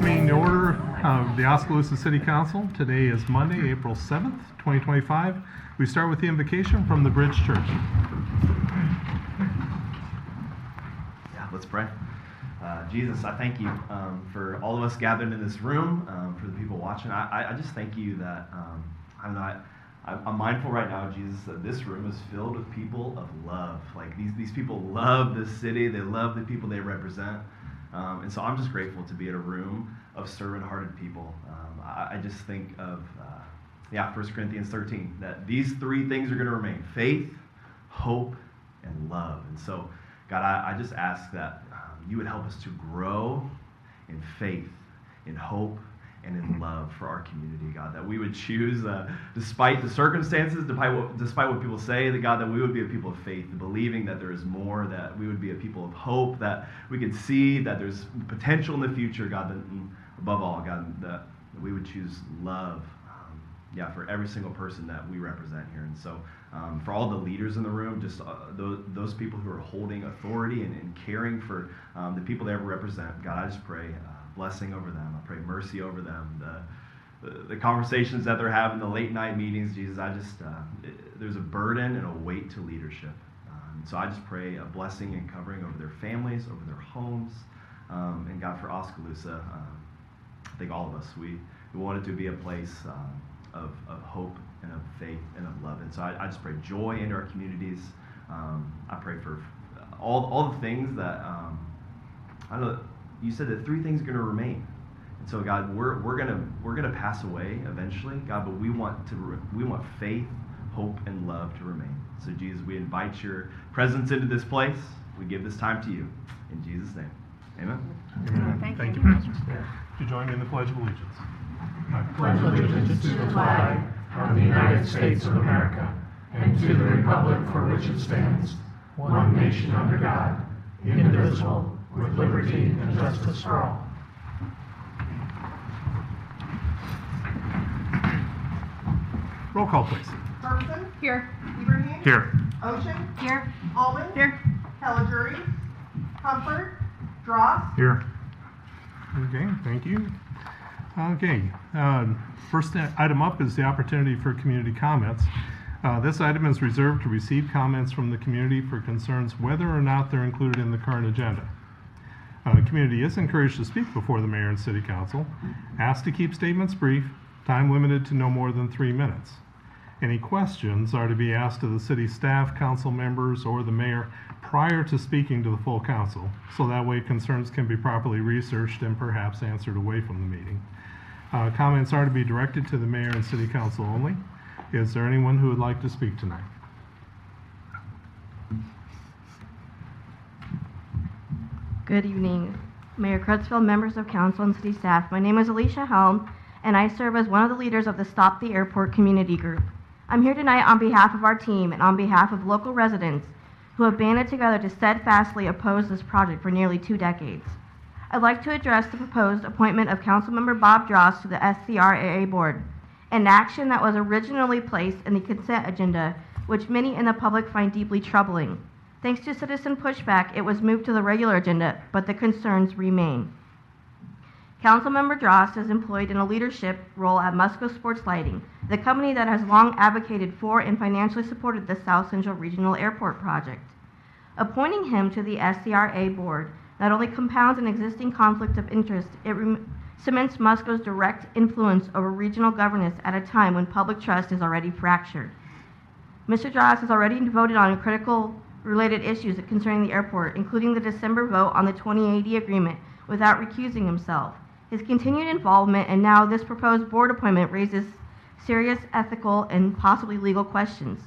this meeting to order of the Oskaloosa City Council. Today is Monday, April 7th, 2025. We start with the invocation from the Bridge Church. Yeah, let's pray. Jesus, I thank you for all of us gathered in this room, for the people watching. I just thank you that, I'm mindful right now, Jesus, that this room is filled with people of love. Like these people love this city. They love the people they represent. And so I'm just grateful to be in a room of servant-hearted people. I just think of, 1 Corinthians 13, that these three things are going to remain: faith, hope, and love. And so, God, I just ask that you would help us to grow in faith, in hope, and in love for our community, God, that we would choose, despite the circumstances, despite what people say, that God, that we would be a people of faith, believing that there is more, that we would be a people of hope, that we could see that there's potential in the future, God, that above all, God, that we would choose love, for every single person that we represent here. And so for all the leaders in the room, just those people who are holding authority and caring for the people they ever represent, God, I just pray blessing over them. I pray mercy over them. The conversations that they're having, the late night meetings, Jesus, there's a burden and a weight to leadership. So I just pray a blessing and covering over their families, over their homes, and God, for Oskaloosa, I think all of us, we want it to be a place of hope and of faith and of love. And so I just pray joy into our communities. I pray for all the things that, I know you said that three things are going to remain. And so God, we're gonna pass away eventually, God, but we want faith, hope, and love to remain. So Jesus, we invite your presence into this place. We give this time to you. In Jesus' name, amen. Amen. Thank you, Pastor. Would you join me in the Pledge of Allegiance? I pledge allegiance to the flag of the United States of America and to the republic for which it stands, one nation under God, indivisible, with liberty and justice for all. Roll call, please. Ferguson. Here. Ibrahim. Here. Ocean. Here. Alden. Here. Caligari. Comfort. Dross. Here. Okay, thank you. Okay, first item up is the opportunity for community comments. This item is reserved to receive comments from the community for concerns whether or not they're included in the current agenda. The community is encouraged to speak before the mayor and city council, asked to keep statements brief, time limited to no more than 3 minutes. Any questions are to be asked of the city staff, council members, or the mayor prior to speaking to the full council, so that way concerns can be properly researched and perhaps answered away from the meeting. Comments are to be directed to the mayor and city council only. Is there anyone who would like to speak tonight? Good evening, Mayor Crutchfield, members of council, and city staff. My name is Alicia Helm, and I serve as one of the leaders of the Stop the Airport community group. I'm here tonight on behalf of our team and on behalf of local residents who have banded together to steadfastly oppose this project for nearly 2 decades. I'd like to address the proposed appointment of Councilmember Bob Dross to the SCRAA board, an action that was originally placed in the consent agenda, which many in the public find deeply troubling. Thanks to citizen pushback, it was moved to the regular agenda, but the concerns remain. Councilmember Dross is employed in a leadership role at Musco Sports Lighting, the company that has long advocated for and financially supported the South Central Regional Airport project. Appointing him to the SCRA board not only compounds an existing conflict of interest, it cements Musco's direct influence over regional governance at a time when public trust is already fractured. Mr. Dross has already voted on critical related issues concerning the airport, including the December vote on the 2080 agreement, without recusing himself. His continued involvement and now this proposed board appointment raises serious ethical and possibly legal questions.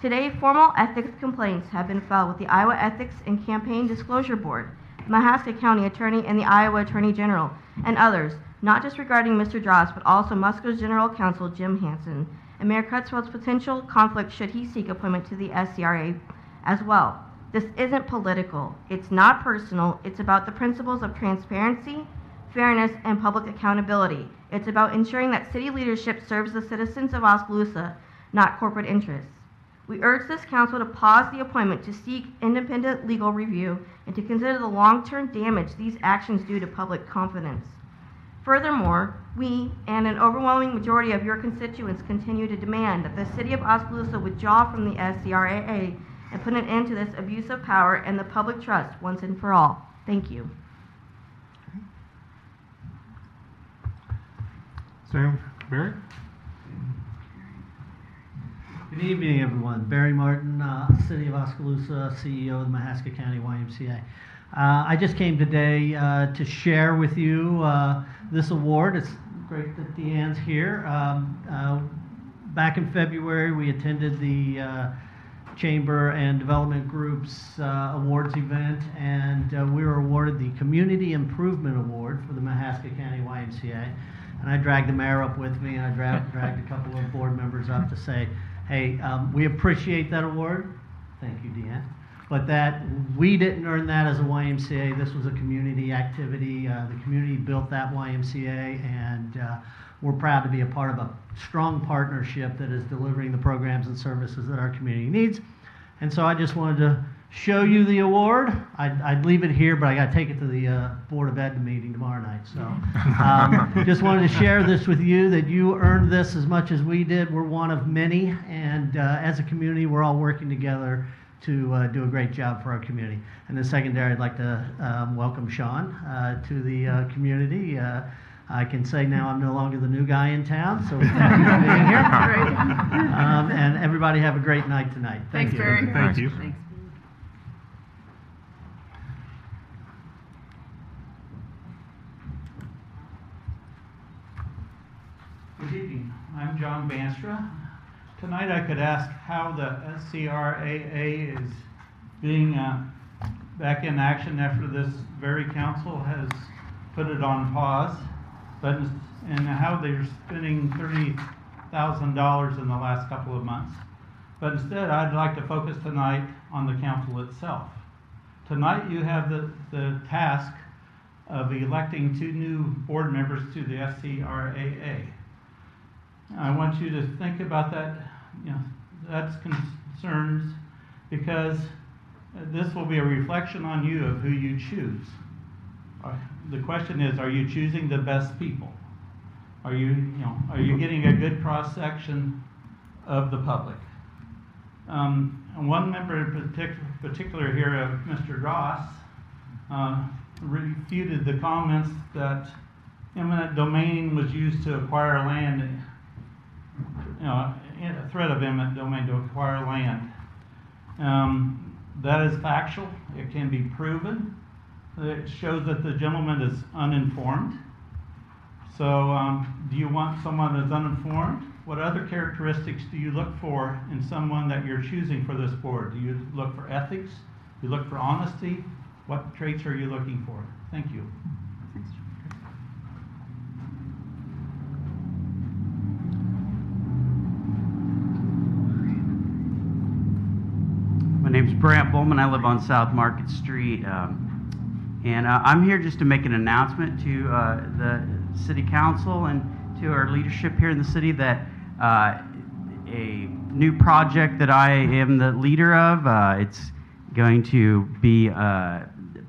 Today, formal ethics complaints have been filed with the Iowa Ethics and Campaign Disclosure Board, the Mahaska County Attorney and the Iowa Attorney General, and others, not just regarding Mr. Dross, but also Musco's General Counsel Jim Hansen, and Mayor Crutchfield's potential conflict should he seek appointment to the SCRA as well. This isn't political. It's not personal. It's about the principles of transparency, fairness, and public accountability. It's about ensuring that city leadership serves the citizens of Oskaloosa, not corporate interests. We urge this council to pause the appointment to seek independent legal review and to consider the long-term damage these actions do to public confidence. Furthermore, we and an overwhelming majority of your constituents continue to demand that the City of Oskaloosa withdraw from the SCRAA and put an end to this abuse of power and the public trust once and for all. Thank you. Senator Barry? Good evening, everyone. Barry Martin, City of Oskaloosa, CEO of the Mahaska County YMCA. I just came today to share with you this award. It's great that Deanne's here. Back in February, we attended the Chamber and Development Group's awards event, and we were awarded the Community Improvement Award for the Mahaska County YMCA. And I dragged the mayor up with me, and I dragged a couple of board members up to say, hey, we appreciate that award. Thank you, Deanne. But that we didn't earn that as a YMCA. This was a community activity. The community built that YMCA, and we're proud to be a part of a strong partnership that is delivering the programs and services that our community needs. And so I just wanted to show you the award. I'd leave it here, but I got to take it to the Board of Ed meeting tomorrow night. So just wanted to share this with you, that you earned this as much as we did. We're one of many, and as a community, we're all working together to do a great job for our community. And then secondary, I'd like to welcome Sean to the community. I can say now I'm no longer the new guy in town, so thank you for being here. And everybody have a great night tonight. Thank you. Barry. Thank you. Thanks. Good evening. I'm John Banstra. Tonight I could ask how the SCRAA is being back in action after this very council has put it on pause, and how they're spending $30,000 in the last couple of months. But instead, I'd like to focus tonight on the council itself. Tonight you have the task of electing 2 new board members to the SCRAA. I want you to think about that, that's concerns, because this will be a reflection on you of who you choose. The question is, are you choosing the best people? Are you getting a good cross-section of the public? And one member in particular here, Mr. Ross, refuted the comments that eminent domain was used to acquire land, a threat of eminent domain to acquire land. That is factual. It can be proven. It shows that the gentleman is uninformed. So do you want someone that's uninformed? What other characteristics do you look for in someone that you're choosing for this board? Do you look for ethics? Do you look for honesty? What traits are you looking for? Thank you. My name's Brant Bowman. I live on South Market Street. And I'm here just to make an announcement to the City Council and to our leadership here in the city that a new project that I am the leader of, it's going to be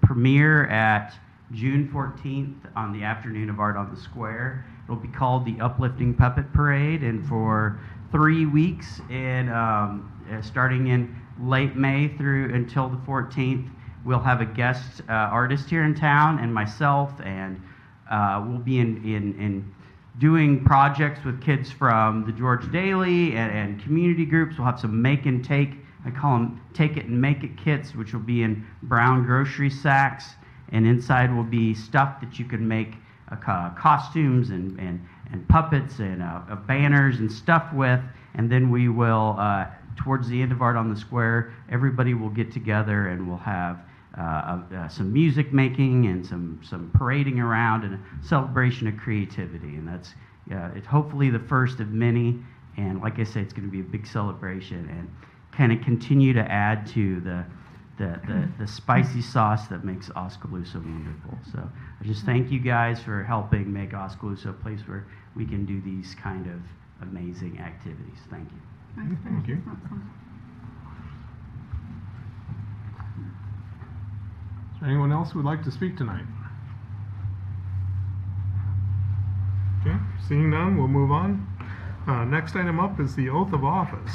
premiere at June 14th on the afternoon of Art on the Square. It'll be called the Uplifting Puppet Parade, and for 3 weeks, and starting in late May through until the 14th, we'll have a guest artist here in town and myself, and we'll be in doing projects with kids from the George Daily and community groups. We'll have some make and take, I call them take it and make it kits, which will be in brown grocery sacks, and inside will be stuff that you can make costumes and puppets and banners and stuff with. And then we will, towards the end of Art on the Square, everybody will get together and we'll have some music making and some parading around and a celebration of creativity. And that's it's hopefully the first of many. And like I say, it's going to be a big celebration and kind of continue to add to the spicy sauce that makes Oskaloosa wonderful. So I just thank you guys for helping make Oskaloosa a place where we can do these kind of amazing activities. Thank you. Thank you. Is there anyone else who would like to speak tonight? Seeing none, we'll move on. Next item up is the oath of office.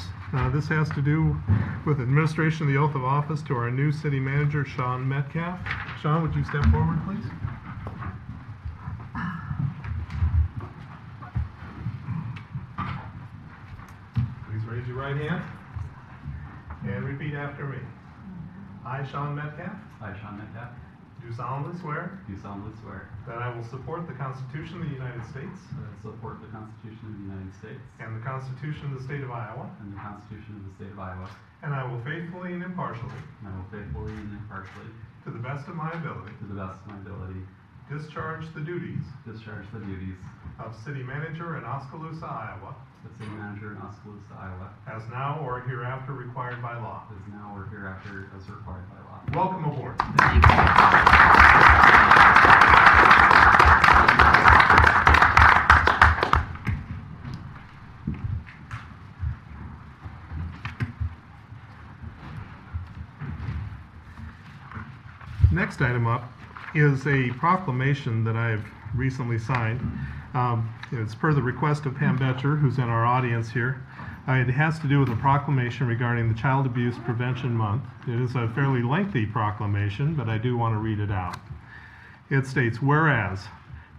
This has to do with administration of the oath of office to our new city manager, Sean Metcalf. Sean, would you step forward, please? Please raise your right hand and repeat after me. I, Sean Metcalf, I, Sean Metcalf, do solemnly swear do solemnly swear that I will support the Constitution of the United States that I will support the Constitution of the United States and the Constitution of the State of Iowa, and the Constitution of the State of Iowa, and I will faithfully and impartially, and I will faithfully and impartially, to the best of my ability, to the best of my ability, discharge the duties discharge the duties of city manager in Oskaloosa, Iowa, of city manager in Oskaloosa, Iowa, as now or hereafter required by law. as now or hereafter as required by law. Welcome aboard. Next item up is a proclamation that I've recently signed. It's per the request of Pam Betcher, who's in our audience here. It has to do with a proclamation regarding the Child Abuse Prevention Month. It is a fairly lengthy proclamation, but I do want to read it out. It states, whereas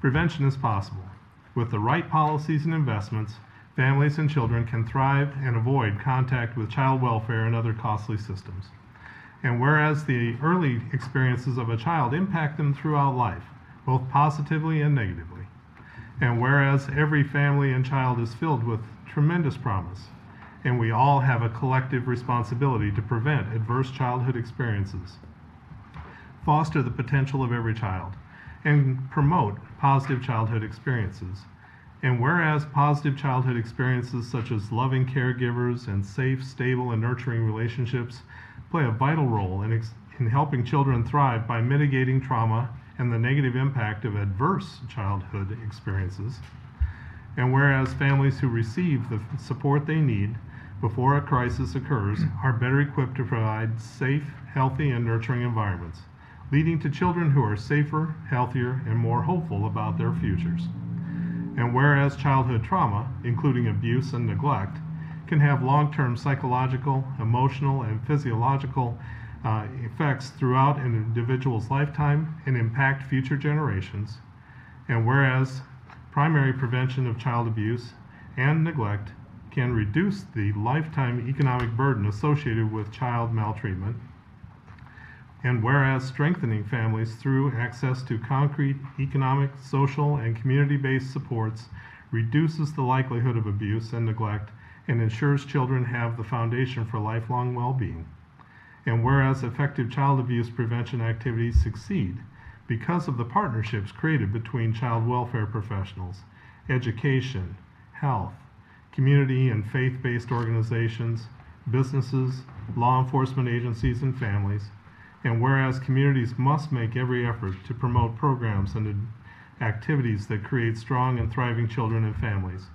prevention is possible. With the right policies and investments, families and children can thrive and avoid contact with child welfare and other costly systems. And whereas the early experiences of a child impact them throughout life, both positively and negatively. And whereas every family and child is filled with tremendous promise, and we all have a collective responsibility to prevent adverse childhood experiences, foster the potential of every child, and promote positive childhood experiences. And whereas positive childhood experiences such as loving caregivers and safe, stable, and nurturing relationships play a vital role in helping children thrive by mitigating trauma and the negative impact of adverse childhood experiences. And whereas families who receive the support they need before a crisis occurs are better equipped to provide safe, healthy, and nurturing environments, leading to children who are safer, healthier, and more hopeful about their futures. And whereas childhood trauma, including abuse and neglect, can have long-term psychological, emotional, and physiological effects throughout an individual's lifetime and impact future generations. And whereas primary prevention of child abuse and neglect can reduce the lifetime economic burden associated with child maltreatment. And whereas strengthening families through access to concrete economic, social, and community-based supports reduces the likelihood of abuse and neglect and ensures children have the foundation for lifelong well-being. And whereas effective child abuse prevention activities succeed because of the partnerships created between child welfare professionals, education, health, community and faith-based organizations, businesses, law enforcement agencies, and families. And whereas communities must make every effort to promote programs and activities that create strong and thriving children and families.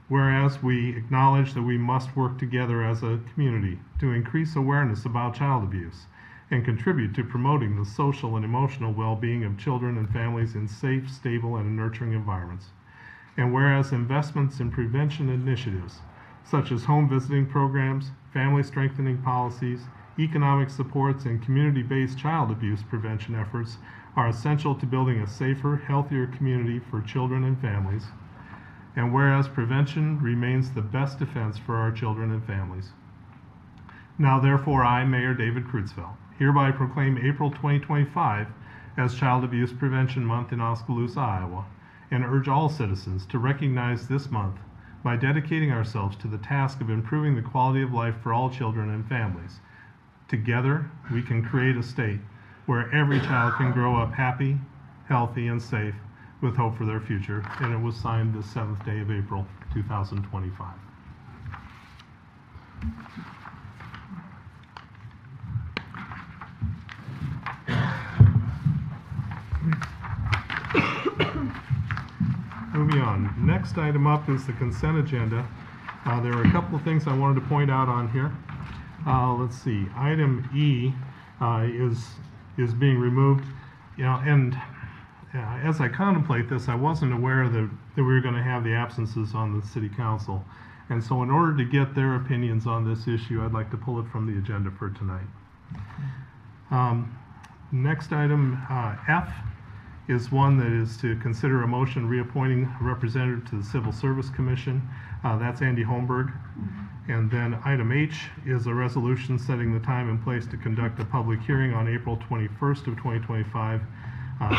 Whereas we acknowledge that we must work together as a community to increase awareness about child abuse and contribute to promoting the social and emotional well-being of children and families in safe, stable, and nurturing environments. And whereas investments in prevention initiatives, such as home visiting programs, family strengthening policies, economic supports, and community-based child abuse prevention efforts are essential to building a safer, healthier community for children and families. And whereas prevention remains the best defense for our children and families. Now therefore I, Mayor David Creutzfeldt, hereby proclaim April 2025 as Child Abuse Prevention Month in Oskaloosa, Iowa, and urge all citizens to recognize this month by dedicating ourselves to the task of improving the quality of life for all children and families. Together, we can create a state where every child can grow up happy, healthy, and safe with hope for their future. And it was signed the 7th day of April, 2025. Moving on. Next item up is the consent agenda. There are a couple of things I wanted to point out on here. Let's see. Item E is being removed. And as I contemplate this, I wasn't aware that we were going to have the absences on the city council. And so in order to get their opinions on this issue, I'd like to pull it from the agenda for tonight. Next item, F, is one that is to consider a motion reappointing a representative to the Civil Service Commission. That's Andy Holmberg. And then item H is a resolution setting the time and place to conduct a public hearing on April 21st of 2025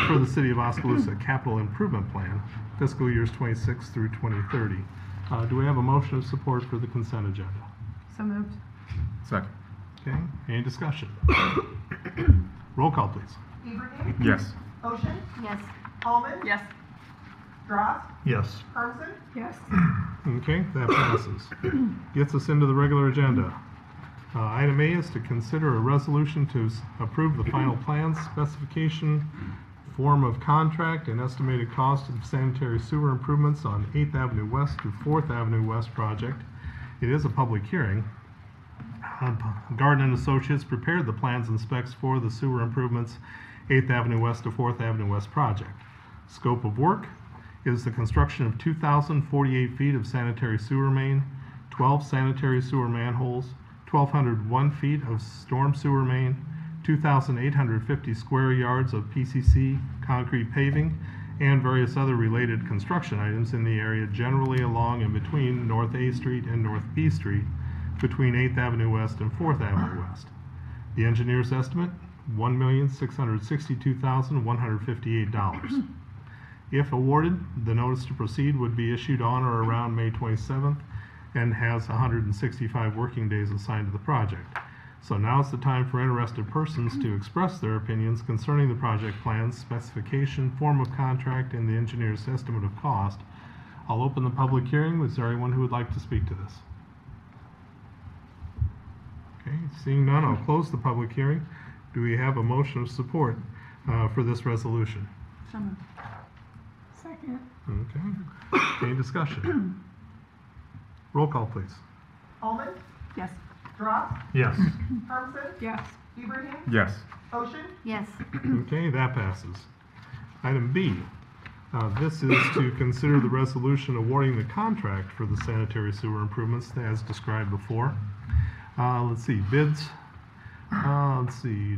for the City of Oskaloosa Capital Improvement Plan, fiscal years 26 through 2030. Do we have a motion of support for the consent agenda? So moved. Second. Okay, any discussion? Roll call, please. Ibrahim? Yes. Ocean? Yes. Almond? Yes. Dross? Yes. Hermson? Yes. Okay, that passes. Gets us into the regular agenda. Item A is to consider a resolution to approve the final plan specification, form of contract, and estimated cost of sanitary sewer improvements on 8th Avenue West to 4th Avenue West project. It is a public hearing. Garden and Associates prepared the plans and specs for the sewer improvements 8th Avenue West to 4th Avenue West project. Scope of work is the construction of 2,048 feet of sanitary sewer main, 12 sanitary sewer manholes, 1,201 feet of storm sewer main, 2,850 square yards of PCC concrete paving, and various other related construction items in the area generally along and between North A Street and North B Street, between 8th Avenue West and 4th Avenue West. The engineer's estimate, $1,662,158. If awarded, the notice to proceed would be issued on or around May 27th and has 165 working days assigned to the project. So now is the time for interested persons to express their opinions concerning the project plans, specification, form of contract, and the engineer's estimate of cost. I'll open the public hearing. Is there anyone who would like to speak to this? Okay, seeing none, I'll close the public hearing. Do we have a motion of support for this resolution? So moved. Second. Okay. Any discussion? Roll call, please. Almond? Yes. Dross? Yes. Hermson? Yes. Ibrahim? Yes. Ocean? Yes. Okay, that passes. Item B. This is to consider the resolution awarding the contract for the sanitary sewer improvements as described before. Let's see, bids. Let's see.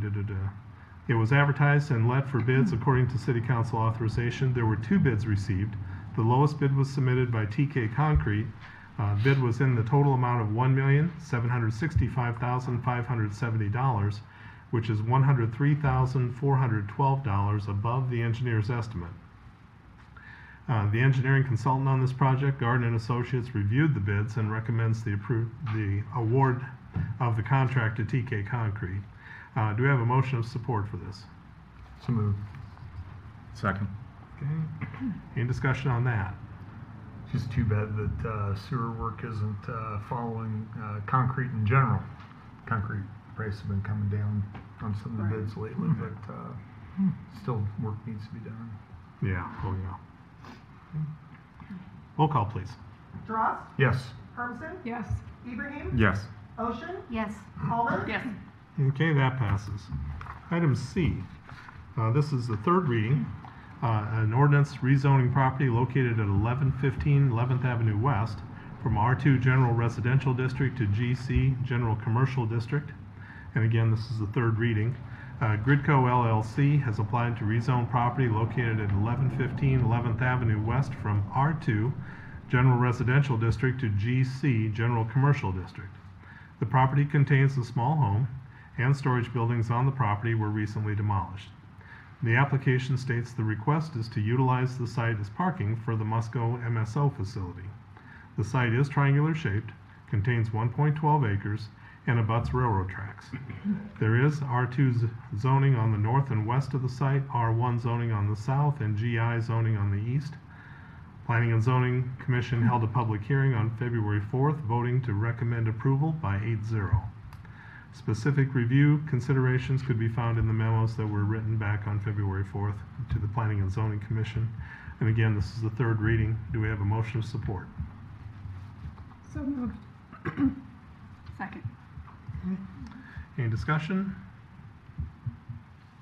It was advertised and let for bids according to City Council authorization. There were 2 bids received. The lowest bid was submitted by TK Concrete. Bid was in the total amount of $1,765,570, which is $103,412 above the engineer's estimate. The engineering consultant on this project, Garden and Associates, reviewed the bids and recommends the award of the contract to TK Concrete. Do we have a motion of support for this? So moved. Second. Okay. Any discussion on that? Just too bad that sewer work isn't following concrete in general. Concrete prices have been coming down on some of the bids lately, but still work needs to be done. Yeah, oh yeah. Roll call, please. Dross? Yes. Hermson? Yes. Ibrahim? Yes. Ocean? Yes. Almond? Yes. Okay, that passes. Item C. This is the third reading. An ordinance rezoning property located at 1115 11th Avenue West from R2 General Residential District to GC General Commercial District. And again, this is the third reading. Gridco LLC has applied to rezone property located at 1115 11th Avenue West from R2 General Residential District to GC General Commercial District. The property contains a small home and storage buildings on the property were recently demolished. The application states the request is to utilize the site as parking for the Musco MSO facility. The site is triangular shaped, contains 1.12 acres, and abuts railroad tracks. There is R2 zoning on the north and west of the site, R1 zoning on the south, and GI zoning on the east. Planning and Zoning Commission held a public hearing on February 4th, voting to recommend approval by 8-0. Specific review considerations could be found in the memos that were written back on February 4th to the Planning and Zoning Commission. And again, this is the third reading. Do we have a motion of support? So moved. Second. Any discussion?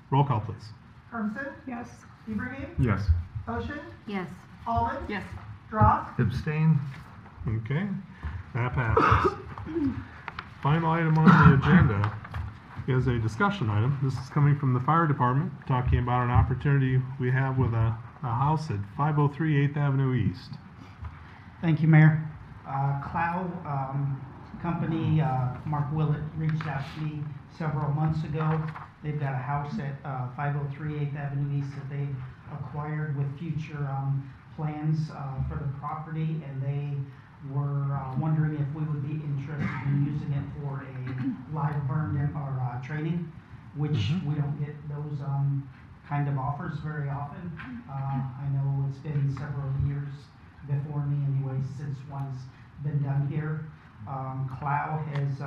Roll call, please. Hermson, Yes. Ibrahim, Yes. Ocean, Yes. Almond, Yes. Dross, Abstain. Okay, that passes. Final item on the agenda is a discussion item. This is coming from the fire department, talking about an opportunity we have with a house at 503 8th Avenue East. Thank you, Mayor. Clow Company, Mark Willett reached out to me several months ago. They've got a house at 503 8th Avenue East that they acquired with future plans for the property, and they were wondering if we would be interested in using it for a live burn training, which we don't get those kind of offers very often. I know it's been several years before me anyway since one's been done here. Clow has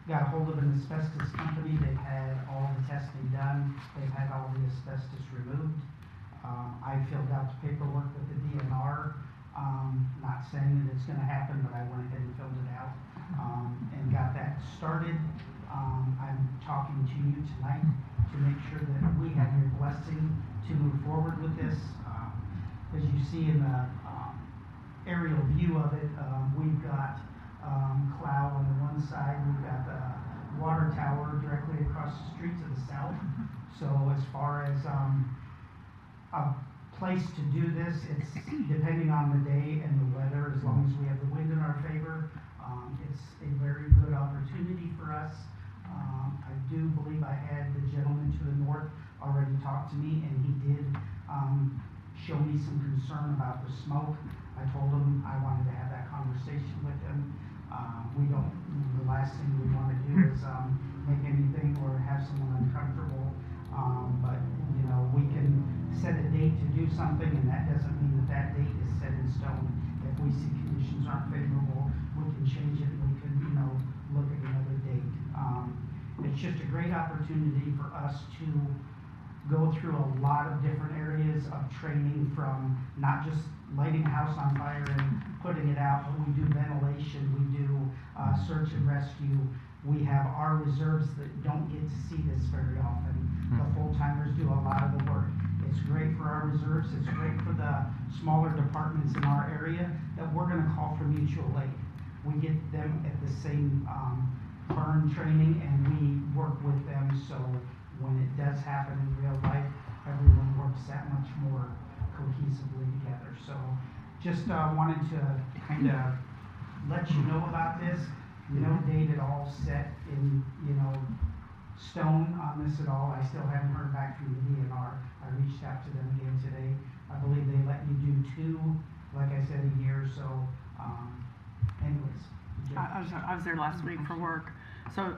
got a hold of an asbestos company. They've had all the testing done. They've had all the asbestos removed. I filled out the paperwork with the DNR, not saying that it's going to happen, but I went ahead and filled it out and got that started. I'm talking to you tonight to make sure that we have your blessing to move forward with this. As you see in the aerial view of it, we've got Clow on the one side, we've got the water tower directly across the street to the south. So as far as a place to do this, it's depending on the day and the weather, as long as we have the wind in our favor. It's a very good opportunity for us. I do believe I had the gentleman to the north already talk to me, and he did show me some concern about the smoke. I told him I wanted to have that conversation with him. The last thing we want to do is make anything or have someone uncomfortable. But, you know, we can set a date to do something, and that doesn't mean that that date is set in stone. If we see conditions aren't favorable, we can change it, and we can, you know, look at another date. It's just a great opportunity for us to go through a lot of different areas of training, from not just lighting a house on fire and putting it out, but we do ventilation, we do search and rescue. We have our reserves that don't get to see this very often. The full-timers do a lot of the work. It's great for our reserves, it's great for the smaller departments in our area that we're gonna call for mutual aid. We get them at the same burn training, and we work with them, so when it does happen in real life, everyone works that much more cohesively together. So just wanted to kind of let you know about this. No date at all set in, you know, stone on this at all. I still haven't heard back from the DNR. I reached out to them again today. I believe they let you do 2, like I said, a year. So anyways. I was there last week for work. So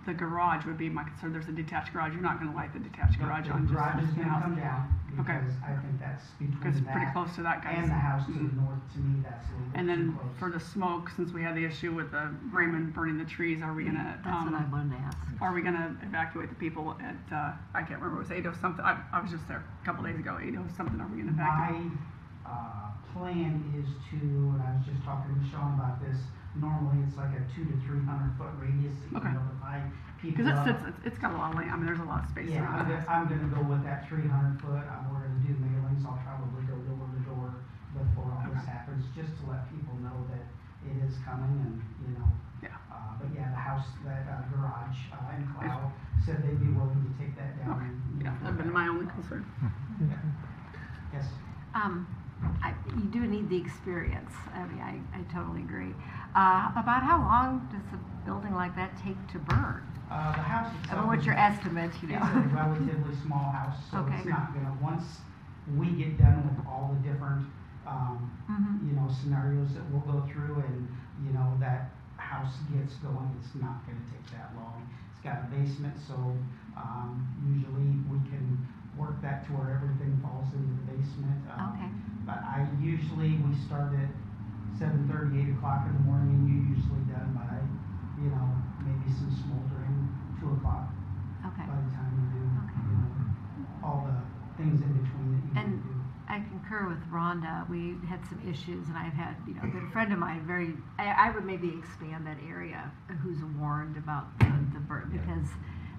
the garage would be my concern. There's a detached garage. You're not going to light the detached garage on The garage is just the gonna house. come down, Okay. because I think that's Because between it's pretty that close to that, guys. and the house to the north. To me, that's a little bit And too then close. for the smoke, since we had the issue with the Raymond burning the trees, are we gonna, That's what I wanted to ask. are we gonna evacuate the people at, I can't remember, it was 8 something, I was just there a couple days ago, 8 something, are we gonna evacuate? My plan is to, and I was just talking to Sean about this, normally it's like a 200 to 300 foot radius that you Okay. can notify people Cause of. it's got a lot of land, I mean, there's a lot of space Yeah, around it. I'm gonna go with that 300 foot. We're gonna do mailings. I'll probably go door to door before all this Okay. happens, just to let people know that it is coming, and, you know. Yeah. But yeah, the house, that garage in Clow said they'd be willing to take that down. Okay, and, you yeah, know, that'd been my only concern. Yes. You do need the experience. I mean, I totally agree. About how long does a building like that take to burn? The house I itself. mean, what's is- your estimate, you know? It's a relatively small house, so Okay. it's not gonna, once we get done with all the different, Mhm. you know, scenarios that we'll go through, and, you know, that house gets going, it's not gonna take that long. It's got a basement, so, usually we can work that to where everything falls into the basement. Okay. But we start at 7:30, 8 o'clock in the morning, and you're usually done by, you know, maybe some smoldering, 2 o'clock. Okay. By the time you do, Okay. you know, all the things in between that you And need to do. I concur with Rhonda. We had some issues, and I've had, you know, a good friend of mine, I would maybe expand that area, who's warned about the burn, because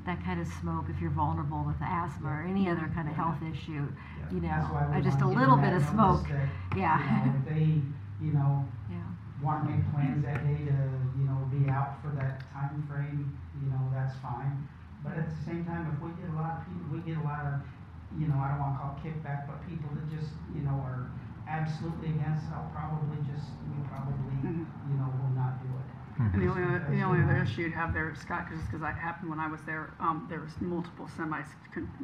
that kind of smoke if you're vulnerable with asthma or any other kind of health issue, you That's know, why we just a wanna give little them bit that of notice smoke. that, Yeah. If they, Yeah. want to make plans that day to, be out for that time frame, that's fine. But at the same time, if we get a lot of people, I don't want to call it kickback, but people that just, are absolutely against, we probably, will not do it. And the Just only, because the only they other want- issue you'd have there, Scott, because that happened when I was there, there was multiple semis,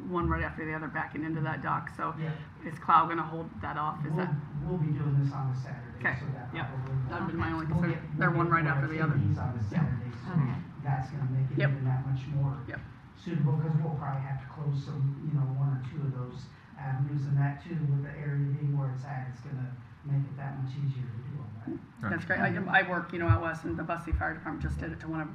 one right after the other backing into that dock, so Yeah. is Clow gonna hold that off, is that? We'll be doing this on the Saturday, Okay, so that yeah. probably. That'd be my only We'll concern. get- They're we'll one get right more after the other. activities on the Yeah. Saturday, so Okay. that's gonna make it Yep. even that much more Yep. suitable, because we'll probably have to close some, one or two of those avenues, and that too, with the area being where it's at, it's gonna make it that much easier to do all that. That's great. I work, out west, and the Bussey Fire Department just did it to one of,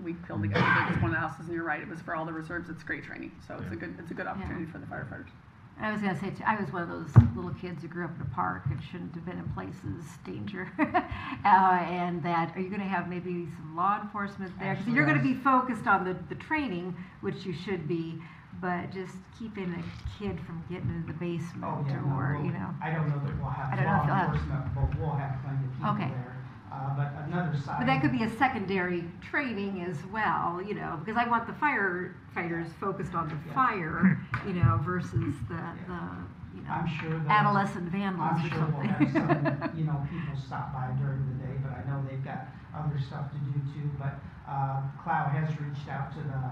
we filled together, it's one of the houses, and you're right, it was for all the reserves, it's great training, so it's a good opportunity for the firefighters. And I was going to say, too, I was one of those little kids who grew up in a park and shouldn't have been in places danger. And that, are you going to have maybe some law enforcement there? Because you're going to be focused on the training, which you should be, but just keeping a kid from getting into the basement Oh, yeah, no, or, I don't know that we'll have I don't know if you'll law have- enforcement, but we'll have plenty of people Okay. there. But another side. But that could be a secondary training as well, because I want the firefighters focused on the fire, versus the I'm sure that. adolescent vandals I'm or sure we'll have something. some, people stop by during the day, but I know they've got other stuff to do too. But Clow has reached out to the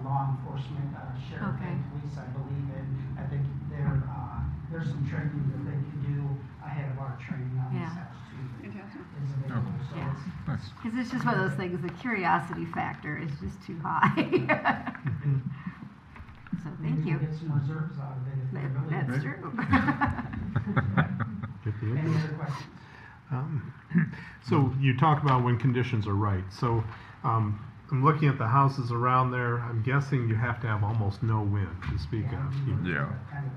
law enforcement, sheriff Okay. and police, I believe, and I think there's some training that they can do ahead of our training on this Yeah. house too. Fantastic. Is available, so Yeah. it's, Because it's just one of those things, the curiosity factor is just too high. So maybe thank you. we'll get some reserves out of it if they really. That's true. Get the Any input. other questions? So you talk about when conditions are right. So I'm looking at the houses around there. I'm guessing you have to have almost no wind to speak of. Yeah. Kind of a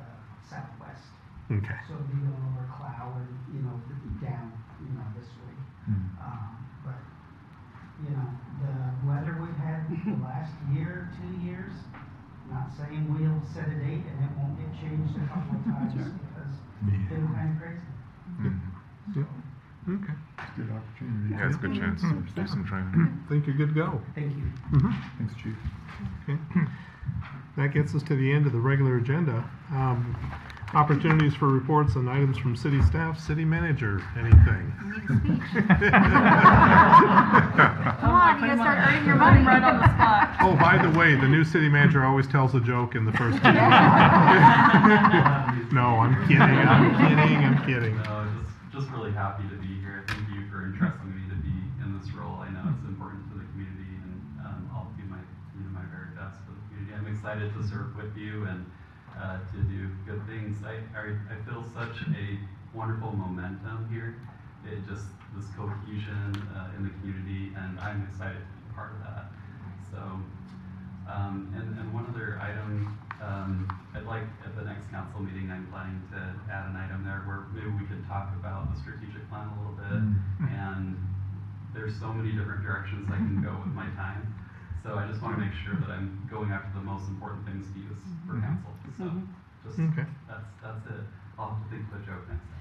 southwest. Okay. So it'll be going over Clow and, down, this way. But, the weather we've had the last year, 2 years, not saying we'll set a date and it won't get changed a couple of times because it's been kind of crazy. Yep. Okay. Good opportunity. Yeah, it's a good chance to do some training. Think you're good to go. Thank you. Thanks, Chief. Okay. That gets us to the end of the regular agenda. Opportunities for reports and items from city staff, city manager, anything? Come on, you gotta start earning your money. Right on the spot. Oh, by the way, the new city manager always tells a joke in the first meeting. No, I'm kidding. No, just really happy to be here. Thank you for entrusting me to be in this role. I know it's important to the community, and I'll do my very best for the community. I'm excited to serve with you and to do good things. I feel such a wonderful momentum here. This cohesion in the community, and I'm excited to be part of that. So, and one other item, I'd like at the next council meeting, I'm planning to add an item there where maybe we could talk about the strategic plan a little bit. And there's so many different directions I can go with my time. So I just want to make sure that I'm going after the most important things to use for council. So just that's it. I'll have to think of a joke next time.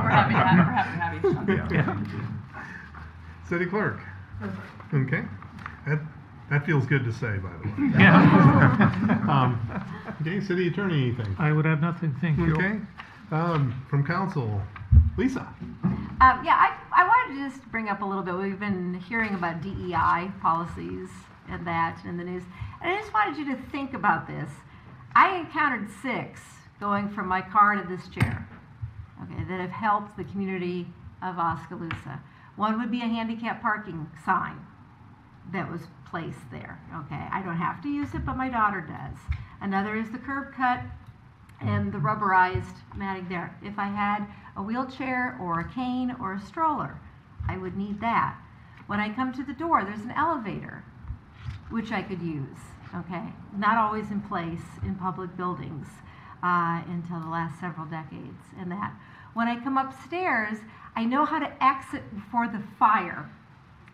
We're happy to have you. City clerk. Okay. That feels good to say, by the way. Yeah. Okay, city attorney, anything? I would have nothing, thank you. Okay. From council, Lisa. I wanted to just bring up a little bit. We've been hearing about DEI policies and that in the news. And I just wanted you to think about this. I encountered 6 going from my car to this chair, okay, that have helped the community of Oskaloosa. One would be a handicap parking sign that was placed there, okay. I don't have to use it, but my daughter does. Another is the curb cut and the rubberized matting there. If I had a wheelchair or a cane or a stroller, I would need that. When I come to the door, there's an elevator, which I could use, okay? Not always in place in public buildings until the last several decades and that. When I come upstairs, I know how to exit before the fire.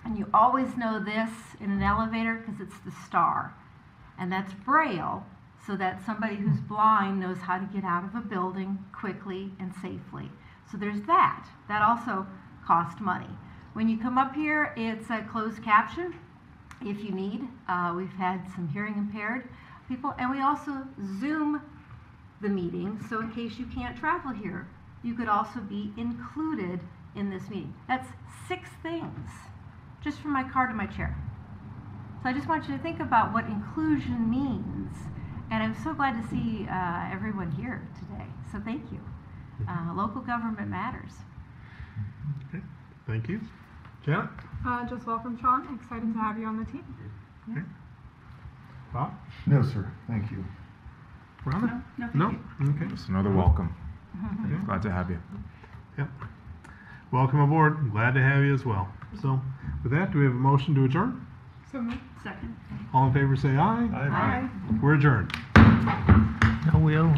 And you always know this in an elevator because it's the star. And that's Braille, so that somebody who's blind knows how to get out of a building quickly and safely. So there's that. That also costs money. When you come up here, it's a closed caption if you need. We've had some hearing impaired people, and we also Zoom the meeting, so in case you can't travel here, you could also be included in this meeting. That's 6 things, just from my car to my chair. So I just want you to think about what inclusion means, and I'm so glad to see everyone here today, so thank you. Local government matters. Okay, thank you. Janet? Just welcome, Sean. Excited to have you on the team. Okay. Bob? No, sir. Thank you. Rhonda? No, No? thank Okay. Just another welcome. Okay. Glad to have you. Yep. Welcome aboard. Glad to have you as well. So, with that, do we have a motion to adjourn? So moved. Second. All in favor say aye. Aye. We're adjourned. I will.